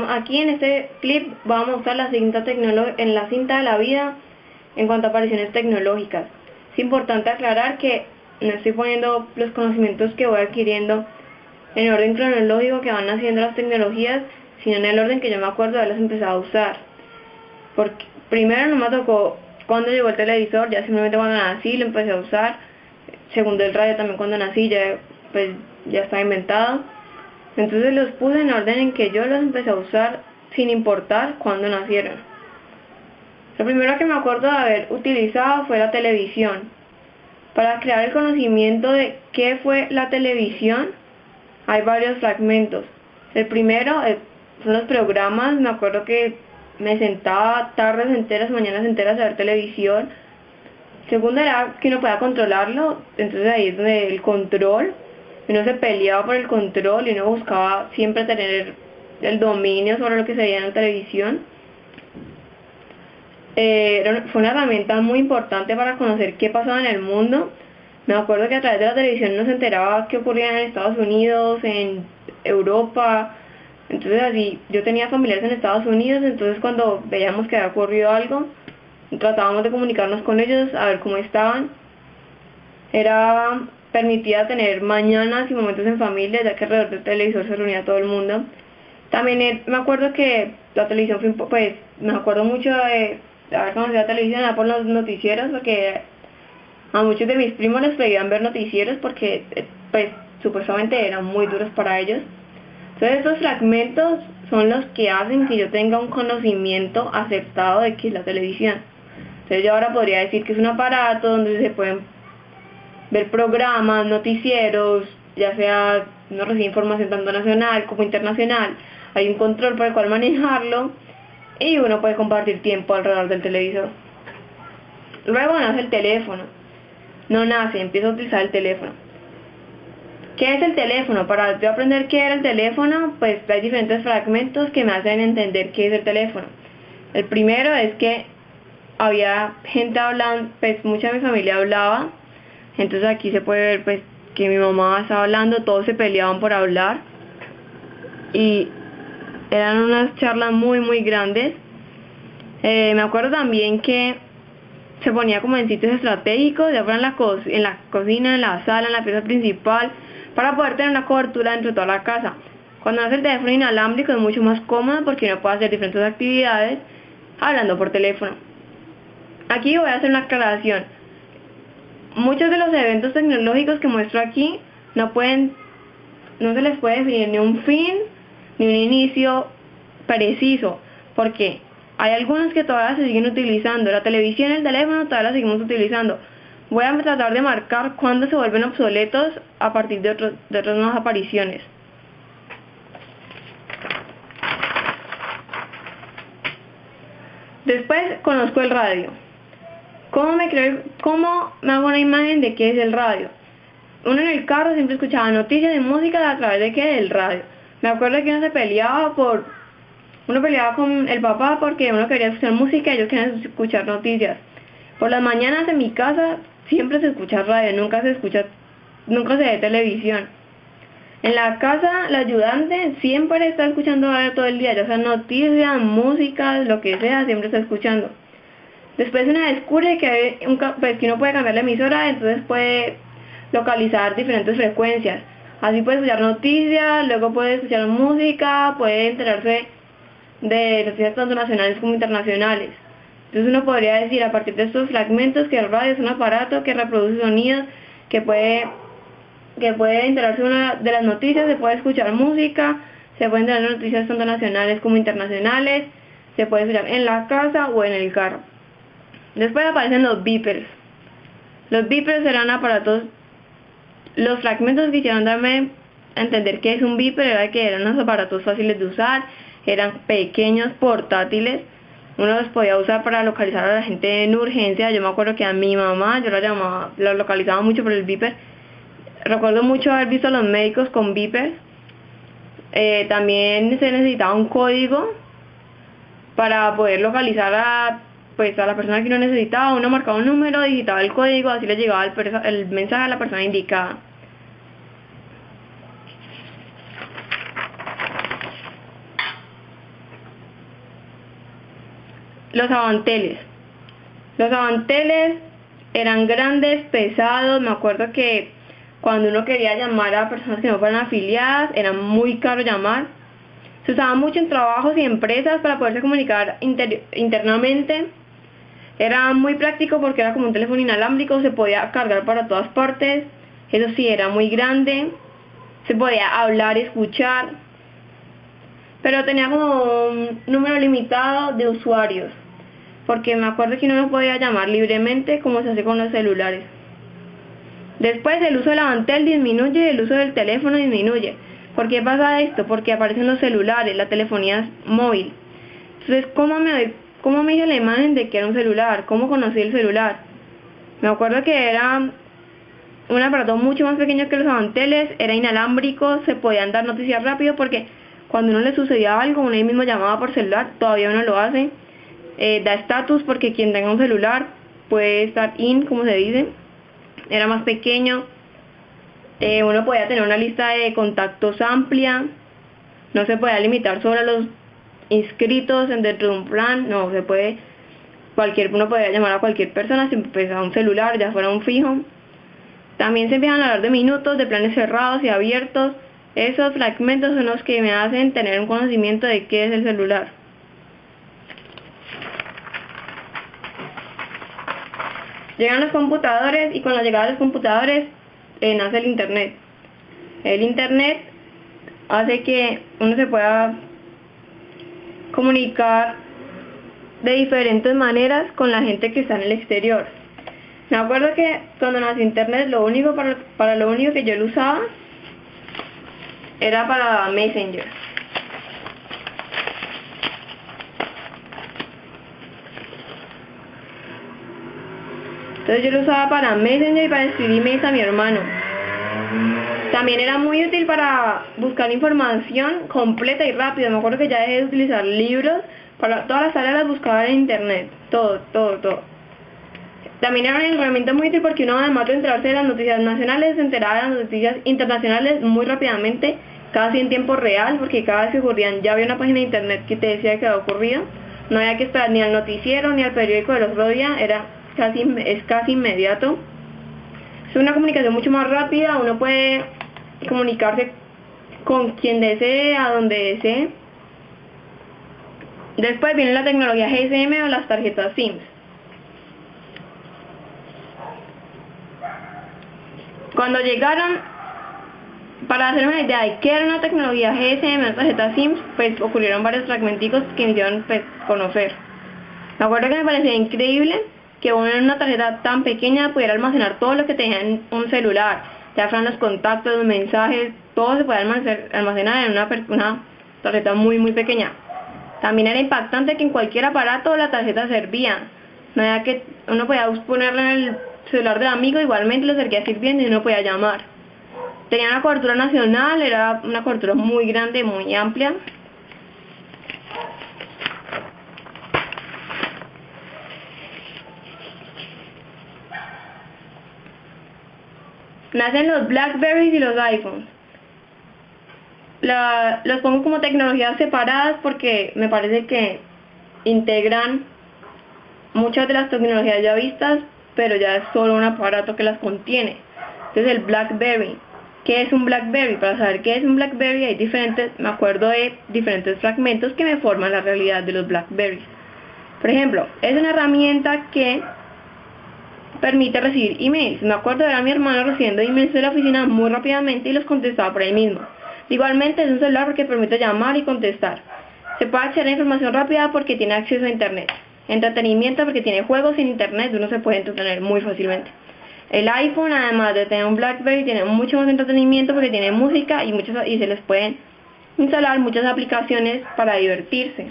Aquí en este clip vamos a usar la cinta de la vida en cuanto a apariciones tecnológicas. Es importante aclarar que no estoy poniendo los conocimientos que voy adquiriendo en el orden cronológico que van haciendo las tecnologías, sino en el orden que yo me acuerdo de haberlas empezado a usar. Porque primero no me tocó cuando llegó el televisor, ya simplemente cuando nací lo empecé a usar. Segundo, el radio también cuando nací ya estaba inventado. Entonces los puse en orden en que yo los empecé a usar sin importar cuándo nacieron. Lo primero que me acuerdo de haber utilizado fue la televisión. Para crear el conocimiento de qué fue la televisión, hay varios fragmentos. El primero son los programas. Me acuerdo que me sentaba tardes enteras, mañanas enteras a ver televisión. Segundo era que uno podía controlarlo, entonces ahí es donde el control, uno se peleaba por el control y uno buscaba siempre tener el dominio sobre lo que se veía en la televisión. Fue una herramienta muy importante para conocer qué pasaba en el mundo. Me acuerdo que a través de la televisión uno se enteraba qué ocurría en Estados Unidos, en Europa. Entonces así, yo tenía familiares en Estados Unidos, entonces cuando veíamos que había ocurrido algo, tratábamos de comunicarnos con ellos a ver cómo estaban. Permitía tener mañanas y momentos en familia, ya que alrededor del televisor se reunía todo el mundo. También me acuerdo que la televisión me acuerdo mucho de haber conocido la televisión por los noticieros, porque a muchos de mis primos les pedían ver noticieros porque supuestamente eran muy duros para ellos. Entonces estos fragmentos son los que hacen que yo tenga un conocimiento aceptado de qué es la televisión. Entonces yo ahora podría decir que es un aparato donde se pueden ver programas, noticieros, ya sea no recibe información tanto nacional como internacional. Hay un control por el cual manejarlo y uno puede compartir tiempo alrededor del televisor. Luego nace el teléfono. No nace, empiezo a utilizar el teléfono. ¿Qué es el teléfono? Para yo aprender qué era el teléfono, pues hay diferentes fragmentos que me hacen entender qué es el teléfono. El primero es que había gente hablando, mucha de mi familia hablaba. Entonces aquí se puede ver que mi mamá estaba hablando, todos se peleaban por hablar y eran unas charlas muy grandes. Me acuerdo también que se ponía como en sitios estratégicos, ya fuera en la cocina, en la sala, en la pieza principal, para poder tener una cobertura dentro de toda la casa. Cuando hace el teléfono inalámbrico es mucho más cómodo porque uno puede hacer diferentes actividades hablando por teléfono. Aquí voy a hacer una aclaración. Muchos de los eventos tecnológicos que muestro aquí no se les puede definir ni un fin ni un inicio preciso, porque hay algunos que todavía se siguen utilizando. La televisión y el teléfono todavía la seguimos utilizando. Voy a tratar de marcar cuándo se vuelven obsoletos a partir de otras nuevas apariciones. Después conozco el radio. ¿Cómo me hago una imagen de qué es el radio? Uno en el carro siempre escuchaba noticias y música a través de qué, del radio. Me acuerdo que uno peleaba con el papá porque uno quería escuchar música y ellos querían escuchar noticias. Por las mañanas en mi casa siempre se escucha radio, nunca se ve televisión. En la casa la ayudante siempre está escuchando radio todo el día, ya sea noticias, música, lo que sea, siempre está escuchando. Después uno descubre que uno puede cambiar la emisora, entonces puede localizar diferentes frecuencias. Así puede escuchar noticias, luego puede escuchar música, puede enterarse de noticias tanto nacionales como internacionales. Entonces uno podría decir a partir de estos fragmentos que el radio es un aparato que reproduce sonidos, que puede enterarse de las noticias, se puede escuchar música, se pueden enterar noticias tanto nacionales como internacionales, se puede escuchar en la casa o en el carro. Después aparecen los beepers. Los beepers eran aparatos. Los fragmentos que quisieron darme a entender qué es un beeper era que eran unos aparatos fáciles de usar, eran pequeños, portátiles. Uno los podía usar para localizar a la gente en urgencia. Yo me acuerdo que a mi mamá, yo la localizaba mucho por el beeper. Recuerdo mucho haber visto a los médicos con beepers. También se necesitaba un código para poder localizar a la persona que uno necesitaba. Uno marcaba un número, digitaba el código, así le llegaba el mensaje a la persona indicada. Los avanteles. Los avanteles eran grandes, pesados. Me acuerdo que cuando uno quería llamar a personas que no fueran afiliadas, era muy caro llamar. Se usaba mucho en trabajos y empresas para poderse comunicar internamente. Era muy práctico porque era como un teléfono inalámbrico, se podía cargar para todas partes. Eso sí, era muy grande. Se podía hablar y escuchar. Pero tenía como un número limitado de usuarios. Porque me acuerdo que uno no podía llamar libremente como se hace con los celulares. Después el uso del avantel disminuye y el uso del teléfono disminuye. ¿Por qué pasa esto? Porque aparecen los celulares, la telefonía móvil. Entonces, ¿cómo me hice la imagen de que era un celular? ¿Cómo conocí el celular? Me acuerdo que era un aparato mucho más pequeño que los avanteles, era inalámbrico, se podían dar noticias rápido porque cuando uno le sucedía algo, uno ahí mismo llamaba por celular, todavía uno lo hace. Da estatus porque quien tenga un celular puede estar como se dice. Era más pequeño. Uno podía tener una lista de contactos amplia. No se podía limitar solo a los inscritos dentro de un plan. No, se puede. Uno podía llamar a cualquier persona sin a un celular, ya fuera un fijo. También se empiezan a hablar de minutos, de planes cerrados y abiertos. Esos fragmentos son los que me hacen tener un conocimiento de qué es el celular. Llegan los computadores y con la llegada de los computadores nace el internet. El internet hace que uno se pueda comunicar de diferentes maneras con la gente que está en el exterior. Me acuerdo que cuando nació internet, para lo único que yo lo usaba era para Messenger. Entonces yo lo usaba para Messenger y para escribir emails a mi hermano. También era muy útil para buscar información completa y rápida. Me acuerdo que ya dejé de utilizar libros, para todas las tareas las buscaba en internet, todo. También era una herramienta muy útil porque uno, además de enterarse de las noticias nacionales, se enteraba de las noticias internacionales muy rápidamente, casi en tiempo real, porque cada vez que ocurrían ya había una página de internet que te decía que había ocurrido. No había que esperar ni al noticiero ni al periódico del otro día, es casi inmediato. Es una comunicación mucho más rápida, uno puede comunicarse con quien desee, a donde desee. Después viene la tecnología GSM o las tarjetas SIM. Cuando llegaron, para hacer una idea de qué era una tecnología GSM o tarjeta SIM, pues ocurrieron varios fragmenticos que me hicieron conocer. Me acuerdo que me parecía increíble que uno en una tarjeta tan pequeña pudiera almacenar todo lo que tenía en un celular, ya fueran los contactos, los mensajes, todo se puede almacenar en una tarjeta muy pequeña. También era impactante que en cualquier aparato la tarjeta servía, no era que uno podía ponerla en el celular del amigo, igualmente lo seguía sirviendo y uno podía llamar. Tenía una cobertura nacional, era una cobertura muy grande, muy amplia. Nacen los Blackberries y los iPhones. Los pongo como tecnologías separadas porque me parece que integran muchas de las tecnologías ya vistas, pero ya es solo un aparato que las contiene. Entonces el BlackBerry. ¿Qué es un BlackBerry? Para saber qué es un BlackBerry me acuerdo de diferentes fragmentos que me forman la realidad de los BlackBerries. Por ejemplo, es una herramienta que permite recibir emails. Me acuerdo de ver a mi hermano recibiendo emails de la oficina muy rápidamente y los contestaba por ahí mismo. Igualmente es un celular porque permite llamar y contestar. Se puede acceder a información rápida porque tiene acceso a internet. Entretenimiento porque tiene juegos sin internet, uno se puede entretener muy fácilmente. El iPhone, además de tener un BlackBerry, tiene mucho más entretenimiento porque tiene música y se les pueden instalar muchas aplicaciones para divertirse.